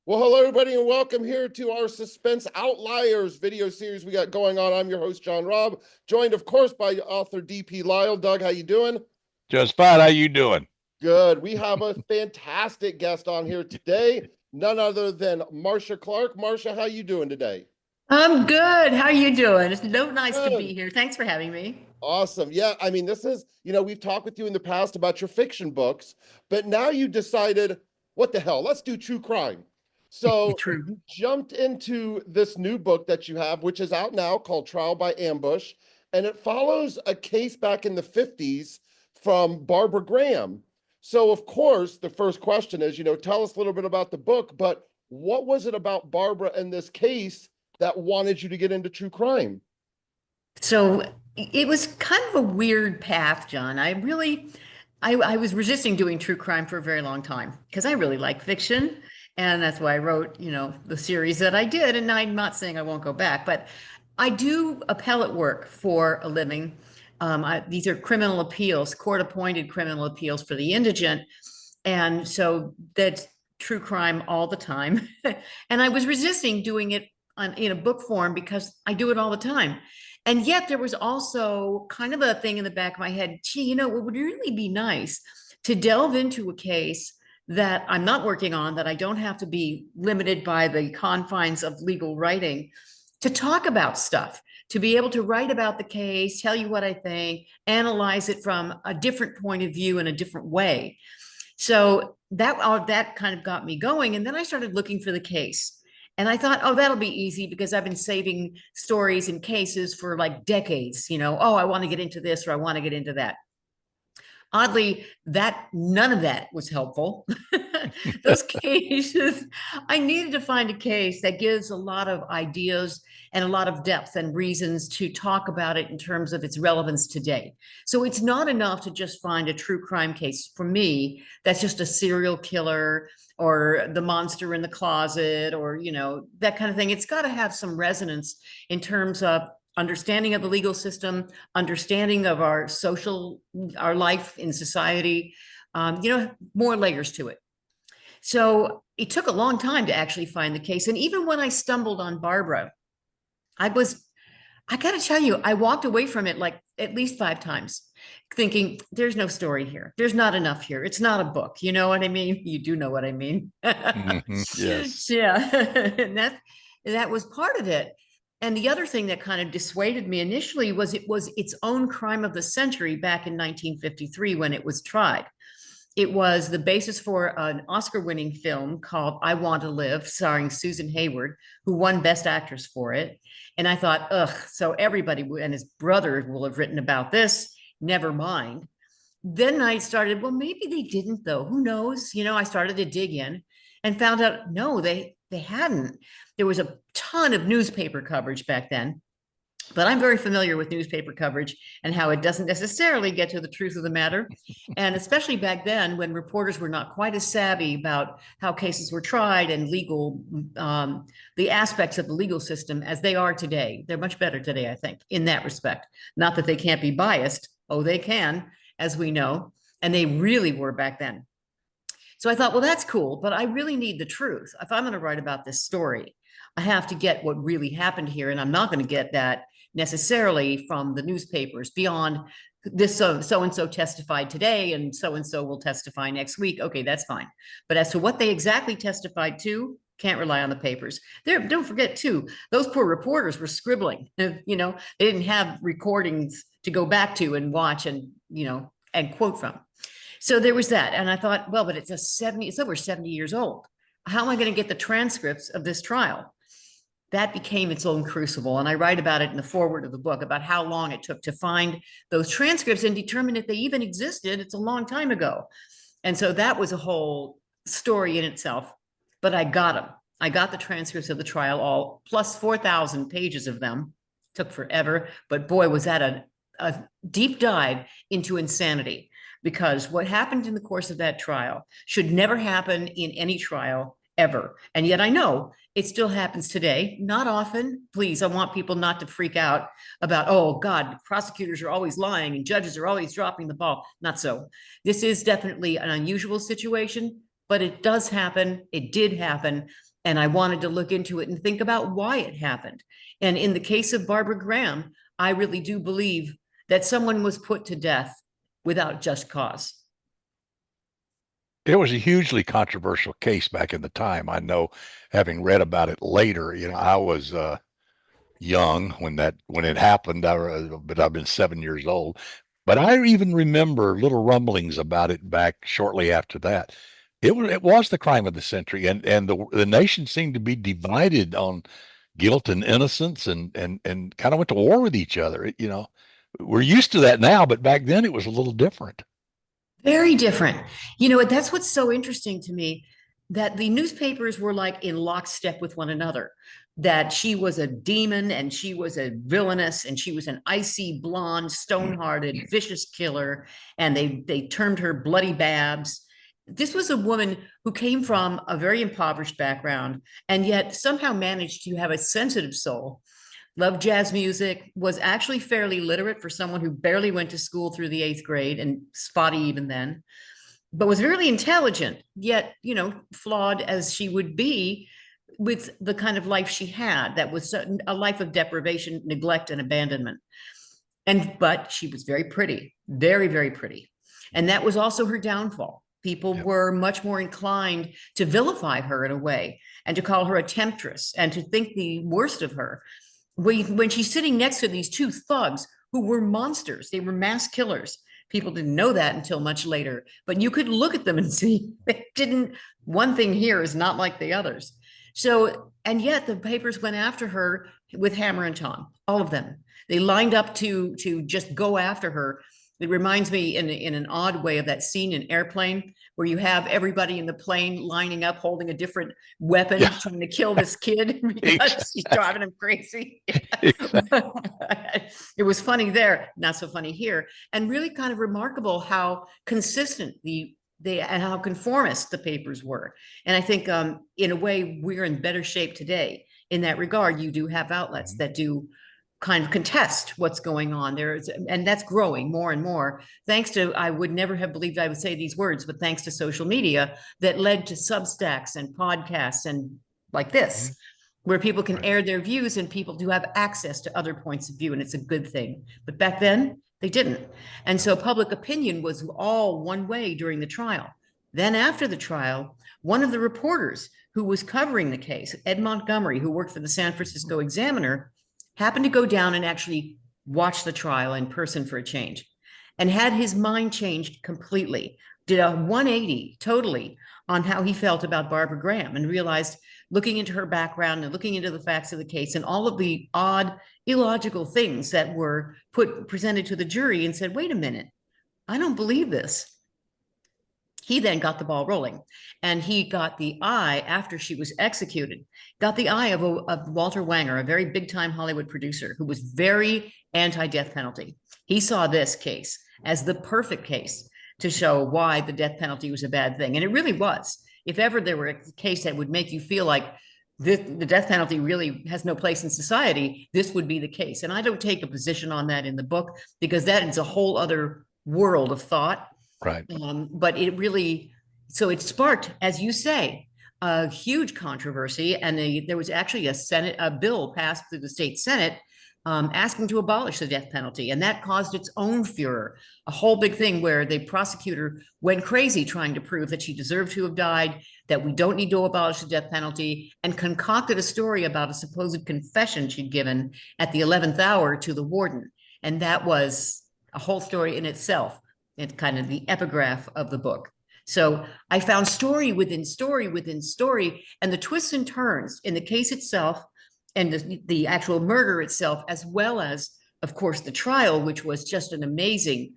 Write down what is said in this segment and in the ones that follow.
Well, hello, everybody, and welcome here to our Suspense Outliers video series we got going on. I'm your host, John Raab, joined, of course, by author D.P. Lyle. Doug, how you doing? Just fine. How you doing? Good. We have a fantastic guest on here today, none other than Marcia Clark. Marcia, how you doing today? I'm good. How are you doing? It's so nice to Good. be here. Thanks for having me. Awesome. Yeah, I mean, this is, we've talked with you in the past about your fiction books, but now you decided, what the hell, let's do true crime. So True. you jumped into this new book that you have, which is out now, called Trial by Ambush, and it follows a case back in the 50s from Barbara Graham. So, of course, the first question is, tell us a little bit about the book, but what was it about Barbara and this case that wanted you to get into true crime? So it was kind of a weird path, John. I was resisting doing true crime for a very long time because I really like fiction. And that's why I wrote, the series that I did. And I'm not saying I won't go back, but I do appellate work for a living. These are criminal appeals, court-appointed criminal appeals for the indigent. And so that's true crime all the time. And I was resisting doing it in a book form because I do it all the time. And yet there was also kind of a thing in the back of my head, gee, it would really be nice to delve into a case that I'm not working on, that I don't have to be limited by the confines of legal writing, to talk about stuff, to be able to write about the case, tell you what I think, analyze it from a different point of view in a different way. So that kind of got me going. And then I started looking for the case. And I thought, oh, that'll be easy because I've been saving stories and cases for like decades. Oh, I want to get into this or I want to get into that. Oddly, none of that was helpful. Those cases, I needed to find a case that gives a lot of ideas and a lot of depth and reasons to talk about it in terms of its relevance today. So it's not enough to just find a true crime case for me that's just a serial killer or the monster in the closet or, that kind of thing. It's got to have some resonance in terms of understanding of the legal system, understanding of our life in society, more layers to it. So it took a long time to actually find the case. And even when I stumbled on Barbara, I got to tell you, I walked away from it like at least 5 times thinking there's no story here. There's not enough here. It's not a book. You know what I mean? You do know what I mean. Yes. Yeah. And that was part of it. And the other thing that kind of dissuaded me initially was it was its own crime of the century back in 1953 when it was tried. It was the basis for an Oscar-winning film called I Want to Live, starring Susan Hayward, who won Best Actress for it. And I thought, ugh, so everybody and his brother will have written about this. Never mind. Then I started, well, maybe they didn't, though. Who knows? I started to dig in and found out, no, they hadn't. There was a ton of newspaper coverage back then. But I'm very familiar with newspaper coverage and how it doesn't necessarily get to the truth of the matter. And especially back then when reporters were not quite as savvy about how cases were tried and the aspects of the legal system as they are today. They're much better today, I think, in that respect. Not that they can't be biased. Oh, they can, as we know. And they really were back then. So I thought, well, that's cool, but I really need the truth. If I'm going to write about this story, I have to get what really happened here. And I'm not going to get that necessarily from the newspapers beyond this so-and-so testified today and so-and-so will testify next week. Okay, that's fine. But as to what they exactly testified to, can't rely on the papers. Don't forget too, those poor reporters were scribbling. They didn't have recordings to go back to and watch and quote from. So there was that. And I thought, well, but it's over 70 years old. How am I going to get the transcripts of this trial? That became its own crucible. And I write about it in the foreword of the book about how long it took to find those transcripts and determine if they even existed. It's a long time ago. And so that was a whole story in itself. But I got them. I got the transcripts of the trial, all plus 4,000 pages of them. Took forever. But boy, was that a deep dive into insanity. Because what happened in the course of that trial should never happen in any trial ever. And yet I know it still happens today. Not often. Please, I want people not to freak out about, oh God, prosecutors are always lying and judges are always dropping the ball. Not so. This is definitely an unusual situation, but it does happen. It did happen. And I wanted to look into it and think about why it happened. And in the case of Barbara Graham, I really do believe that someone was put to death without just cause. It was a hugely controversial case back in the time. I know, having read about it later, I was young when it happened, but I've been 7 years old. But I even remember little rumblings about it back shortly after that. It was the crime of the century, and the nation seemed to be divided on guilt and innocence, and kind of went to war with each other. We're used to that now, but back then it was a little different. Very different. That's what's so interesting to me, that the newspapers were like in lockstep with one another, that she was a demon and she was a villainess and she was an icy blonde, stone-hearted, vicious killer. And they termed her Bloody Babs. This was a woman who came from a very impoverished background and yet somehow managed to have a sensitive soul, loved jazz music, was actually fairly literate for someone who barely went to school through the 8th grade and spotty even then, but was really intelligent, yet, flawed as she would be with the kind of life she had, that was a life of deprivation, neglect, and abandonment. But she was very pretty, very, very pretty. And that was also her downfall. People were much more inclined to vilify her in a way and to call her a temptress and to think the worst of her. When she's sitting next to these two thugs who were monsters, they were mass killers. People didn't know that until much later, but you could look at them and see one thing here is not like the others. So, and yet the papers went after her with hammer and tongs, all of them. They lined up to just go after her. It reminds me in an odd way of that scene in Airplane where you have everybody in the plane lining up, holding a different weapon, trying to kill this kid because she's driving him crazy. It was funny there, not so funny here, and really kind of remarkable how consistent and how conformist the papers were. And I think in a way, we're in better shape today in that regard. You do have outlets that do kind of contest what's going on there, and that's growing more and more, thanks to, I would never have believed I would say these words, but thanks to social media that led to Substacks and podcasts and like this, where people can air their views and people do have access to other points of view, and it's a good thing. But back then, they didn't. And so public opinion was all one way during the trial. Then after the trial, one of the reporters who was covering the case, Ed Montgomery, who worked for the San Francisco Examiner, happened to go down and actually watch the trial in person for a change, and had his mind changed completely, did a 180 totally on how he felt about Barbara Graham, and realized, looking into her background and looking into the facts of the case and all of the odd, illogical things that were presented to the jury, and said, wait a minute, I don't believe this. He then got the ball rolling, and he got the eye, after she was executed, got the eye of Walter Wanger, a very big time Hollywood producer who was very anti-death penalty. He saw this case as the perfect case to show why the death penalty was a bad thing. And it really was. If ever there were a case that would make you feel like the death penalty really has no place in society, this would be the case. And I don't take a position on that in the book, because that is a whole other world of thought. Right. But it really, so it sparked, as you say, a huge controversy. And there was actually a bill passed through the state Senate asking to abolish the death penalty. And that caused its own furor, a whole big thing where the prosecutor went crazy trying to prove that she deserved to have died, that we don't need to abolish the death penalty, and concocted a story about a supposed confession she'd given at the 11th hour to the warden. And that was a whole story in itself. It's kind of the epigraph of the book. So I found story within story within story, and the twists and turns in the case itself and the actual murder itself, as well as, of course, the trial, which was just an amazing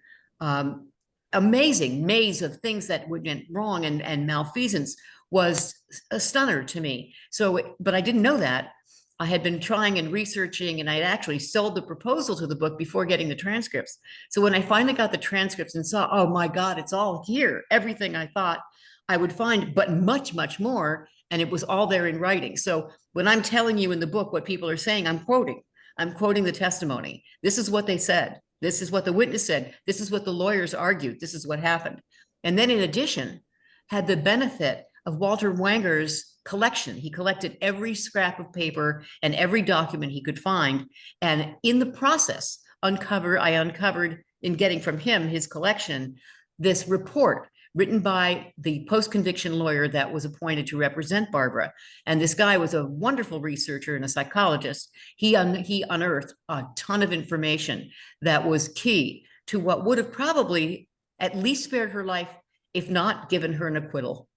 maze of things that went wrong and malfeasance, was a stunner to me. So, but I didn't know that. I had been trying and researching, and I had actually sold the proposal to the book before getting the transcripts. So when I finally got the transcripts and saw, oh my God, it's all here, everything I thought I would find, but much, much more. And it was all there in writing. So when I'm telling you in the book what people are saying, I'm quoting the testimony. This is what they said. This is what the witness said. This is what the lawyers argued. This is what happened. And then in addition, had the benefit of Walter Wanger's collection. He collected every scrap of paper and every document he could find. And in the process, I uncovered in getting from him his collection, this report written by the post-conviction lawyer that was appointed to represent Barbara. And this guy was a wonderful researcher and a psychologist. He unearthed a ton of information that was key to what would have probably at least spared her life, if not given her an acquittal.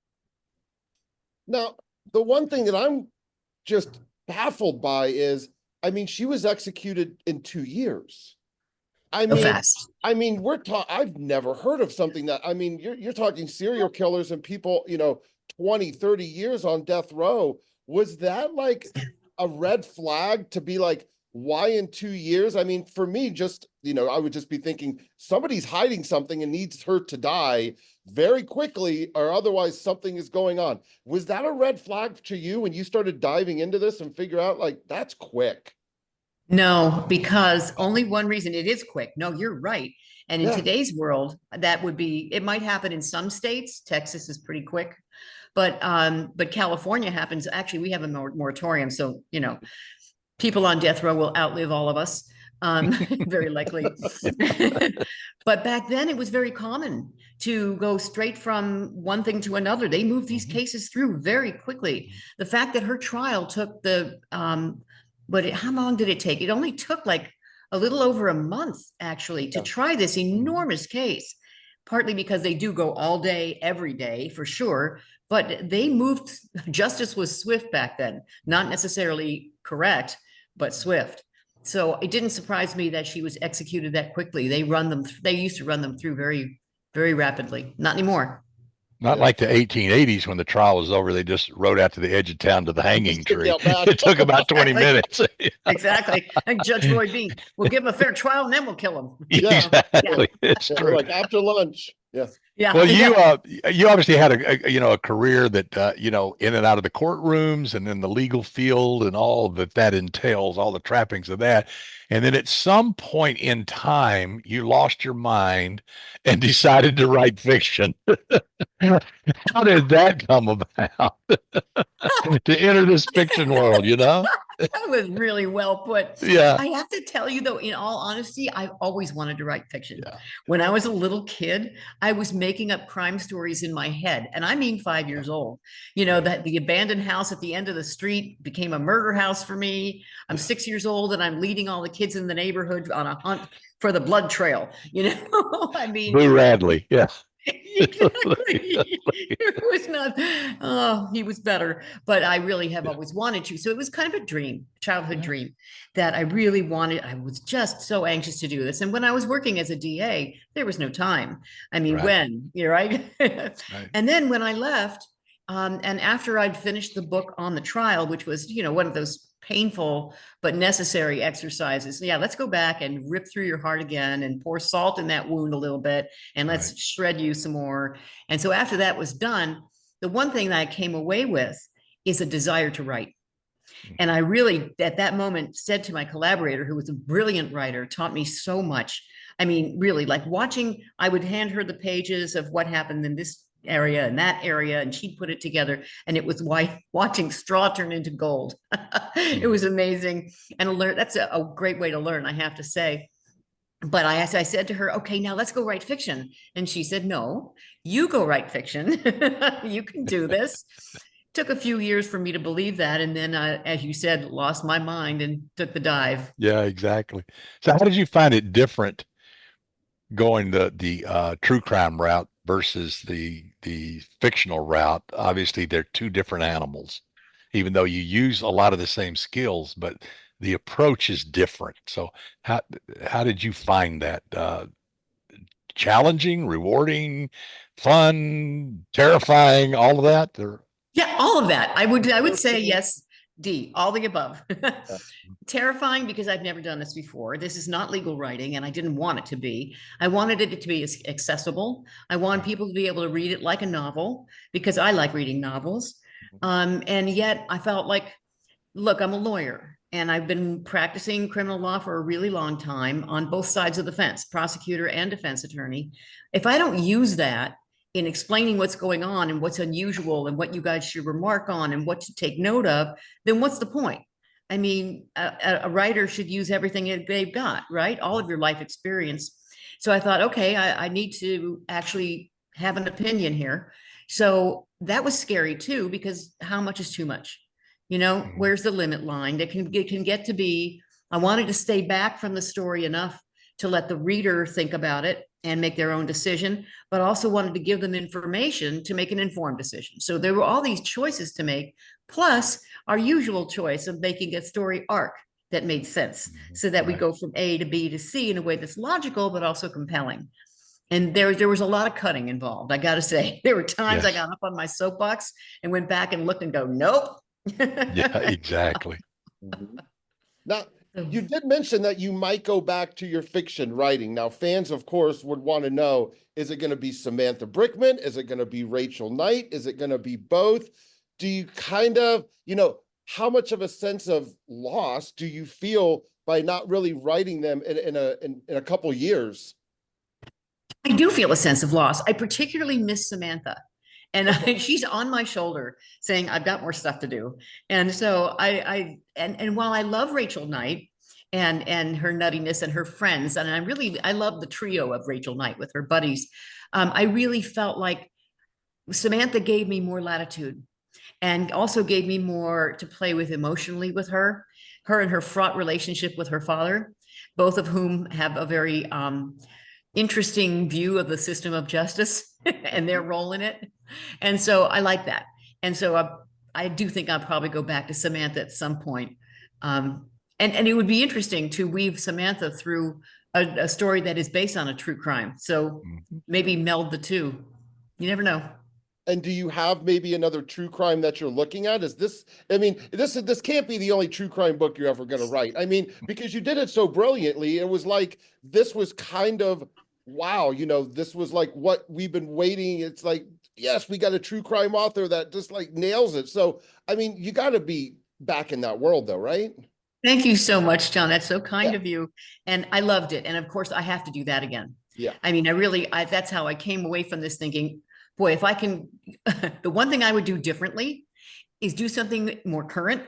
Now, the one thing that I'm just baffled by is, I mean, she was executed in 2 years. Fast. I mean, I've never heard of something that, I mean, you're talking serial killers and people, 20, 30 years on death row. Was that like a red flag to be like, why in 2 years? I mean, for me, just, I would just be thinking somebody's hiding something and needs her to die very quickly, or otherwise something is going on. Was that a red flag to you when you started diving into this and figure out like, that's quick? No, because only one reason. It is quick. No, you're right. And in today's world, that would be, it might happen in some states. Texas is pretty quick, but California happens. Actually, we have a moratorium. So, people on death row will outlive all of us. Very likely. But back then it was very common to go straight from one thing to another. They moved these cases through very quickly. The fact that her trial took how long did it take? It only took like a little over a month, actually, to try this enormous case, partly because they do go all day, every day, for sure. But they moved, justice was swift back then, not necessarily correct, but swift. So it didn't surprise me that she was executed that quickly. They used to run them through very, very rapidly. Not anymore. Not like the 1880s when the trial was over, they just rode out to the edge of town to the hanging tree. It took about 20 minutes. Exactly. And Judge Roy Bean, we'll give him a fair trial and then we'll kill him. Exactly. It's true. Like after lunch. Yeah. Yeah. Well, you obviously had a career that in and out of the courtrooms and in the legal field and all that entails, all the trappings of that. And then at some point in time, you lost your mind and decided to write fiction. How did that come about? To enter this fiction world, That was really well put. Yeah. I have to tell you, though, in all honesty, I've always wanted to write fiction. Yeah. When I was a little kid, I was making up crime stories in my head. And I mean 5 years old. That the abandoned house at the end of the street became a murder house for me. I'm 6 years old and I'm leading all the kids in the neighborhood on a hunt for the blood trail. I mean, Boo Radley. Yeah. Exactly. It was not, he was better, but I really have always wanted to. So it was kind of a dream, childhood dream that I really wanted. I was just so anxious to do this. And when I was working as a DA, there was no time. I mean, when, right? And then when I left, and after I'd finished the book on the trial, which was, one of those painful but necessary exercises. Yeah, let's go back and rip through your heart again and pour salt in that wound a little bit and let's shred you some more. And so after that was done, the one thing that I came away with is a desire to write. And I really, at that moment, said to my collaborator, who was a brilliant writer, taught me so much. I mean, really, like watching, I would hand her the pages of what happened in this area and that area, and she'd put it together, and it was watching straw turn into gold. It was amazing. And that's a great way to learn, I have to say. But I said to her, okay, now let's go write fiction. And she said, no, you go write fiction. You can do this. Took a few years for me to believe that. And then, as you said, lost my mind and took the dive. Yeah, exactly. So how did you find it different going the true crime route versus the fictional route? Obviously, they're two different animals, even though you use a lot of the same skills, but the approach is different. So how did you find that challenging, rewarding, fun, terrifying, all of that? Yeah, all of that. I would say yes, D, all the above. Terrifying because I've never done this before. This is not legal writing, and I didn't want it to be. I wanted it to be accessible. I want people to be able to read it like a novel because I like reading novels. And yet I felt like, look, I'm a lawyer and I've been practicing criminal law for a really long time on both sides of the fence, prosecutor and defense attorney. If I don't use that in explaining what's going on and what's unusual and what you guys should remark on and what to take note of, then what's the point? I mean, a writer should use everything they've got, right? All of your life experience. So I thought, okay, I need to actually have an opinion here. So that was scary too, because how much is too much? You know, where's the limit line? It can get to be, I wanted to stay back from the story enough to let the reader think about it and make their own decision, but also wanted to give them information to make an informed decision. So there were all these choices to make, plus our usual choice of making a story arc that made sense, so that we go from A to B to C in a way that's logical, but also compelling. And there was a lot of cutting involved. I got to say, there were times I got up on my soapbox and went back and looked and go, nope. Yeah, exactly. Now, you did mention that you might go back to your fiction writing. Now, fans, of course, would want to know, is it going to be Samantha Brinkman? Is it going to be Rachel Knight? Is it going to be both? Do you kind of, you know, how much of a sense of loss do you feel by not really writing them in a couple years? I do feel a sense of loss. I particularly miss Samantha. And she's on my shoulder saying, I've got more stuff to do. And so and while I love Rachel Knight and her nuttiness and her friends, and I love the trio of Rachel Knight with her buddies, I really felt like Samantha gave me more latitude and also gave me more to play with emotionally with her and her fraught relationship with her father, both of whom have a very interesting view of the system of justice and their role in it. And so I like that. And so I do think I'll probably go back to Samantha at some point. And it would be interesting to weave Samantha through a story that is based on a true crime. So maybe meld the two. You never know. And do you have maybe another true crime that you're looking at? Is this, I mean, this can't be the only true crime book you're ever going to write. I mean, because you did it so brilliantly. It was like, this was kind of, wow, you know, this was like what we've been waiting. It's like, yes, we got a true crime author that just like nails it. So, I mean, you got to be back in that world though, right? Thank you so much, John. That's so kind of you. And I loved it. And of course I have to do that again. Yeah. I mean, that's how I came away from this thinking, boy, if I can, the one thing I would do differently is do something more current,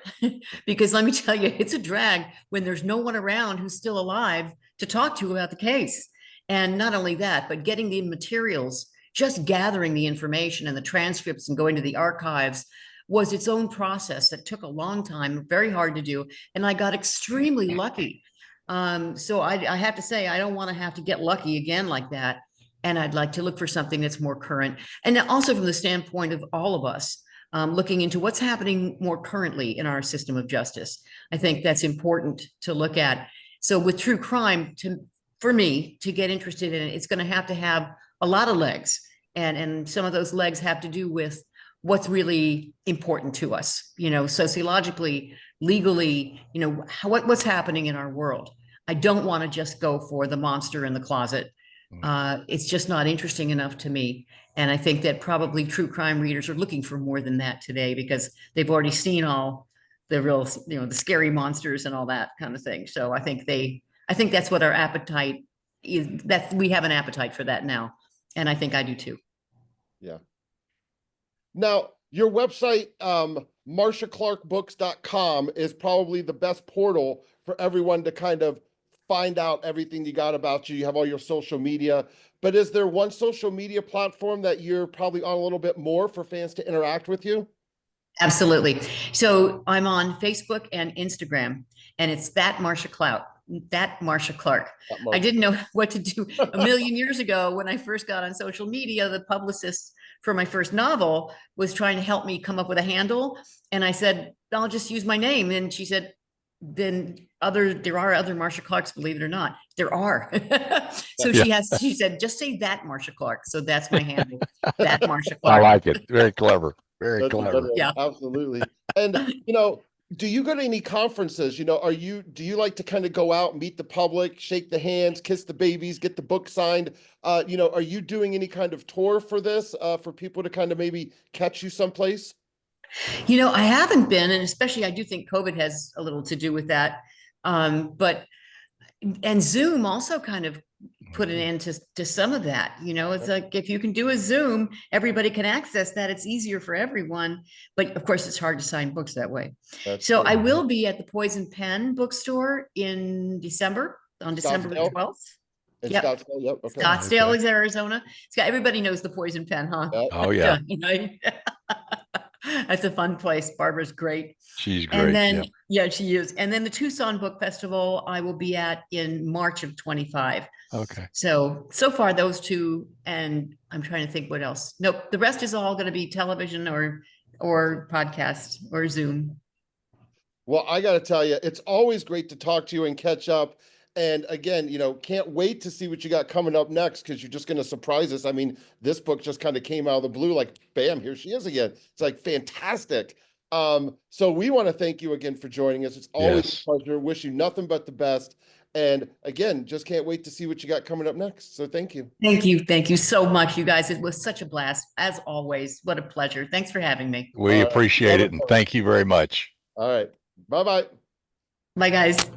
because let me tell you, it's a drag when there's no one around who's still alive to talk to about the case. And not only that, but getting the materials, just gathering the information and the transcripts and going to the archives was its own process that took a long time, very hard to do. And I got extremely lucky. So I have to say, I don't want to have to get lucky again like that. And I'd like to look for something that's more current. And also from the standpoint of all of us, looking into what's happening more currently in our system of justice. I think that's important to look at. So with true crime, for me to get interested in it, it's going to have a lot of legs. And some of those legs have to do with what's really important to us, you know, sociologically, legally, you know, what's happening in our world. I don't want to just go for the monster in the closet. It's just not interesting enough to me. And I think that probably true crime readers are looking for more than that today, because they've already seen all the real, you know, the scary monsters and all that kind of thing. So I think that's what our appetite is, that we have an appetite for that now. And I think I do too. Yeah. Now, your website, marciaclarkbooks.com, is probably the best portal for everyone to kind of find out everything you got about you. You have all your social media, but is there one social media platform that you're probably on a little bit more for fans to interact with you? Absolutely. So I'm on Facebook and Instagram, and it's that Marcia Clark. I didn't know what to do a million years ago when I first got on social media. The publicist for my first novel was trying to help me come up with a handle. And I said, I'll just use my name. And she said, then there are other Marcia Clarks, believe it or not. There are. So she said, just say that Marcia Clark. So that's my handle, that Marcia Clark. I like it. Very clever. Very clever. Yeah, absolutely. And, you know, do you go to any conferences? You know, do you like to kind of go out, meet the public, shake the hands, kiss the babies, get the book signed? You know, are you doing any kind of tour for this, for people to kind of maybe catch you someplace? You know, I haven't been, and especially I do think COVID has a little to do with that. And Zoom also kind of put an end to some of that. You know, it's like if you can do a Zoom, everybody can access that. It's easier for everyone. But of course, it's hard to sign books that way. That's So true. I will be at the Poison Pen bookstore in December, on December Scottsdale? 12th. In Yep. Scottsdale, yep. Okay. Scottsdale Okay. is Arizona. Everybody knows the Poison Pen, huh? Yep. Oh yeah, You know, that's a fun place. Barbara's great. she's great. And then, Yeah. yeah, she is. And then the Tucson Book Festival, I will be at in March of 25. Okay. So far those two, and I'm trying to think what else. Nope, the rest is all going to be television or podcast or Zoom. Well, I got to tell you, it's always great to talk to you and catch up. And again, you know, can't wait to see what you got coming up next, because you're just going to surprise us. I mean, this book just kind of came out of the blue, like, bam, here she is again. It's like fantastic. So we want to thank you again for joining us. It's always Yes. a pleasure. Wish you nothing but the best. And again, just can't wait to see what you got coming up next. So thank you. Thank you. Thank you so much, you guys. It was such a blast, as always. What a pleasure. Thanks for having me. We All right. appreciate it, and thank you very much. All right. Bye-bye. Bye, guys.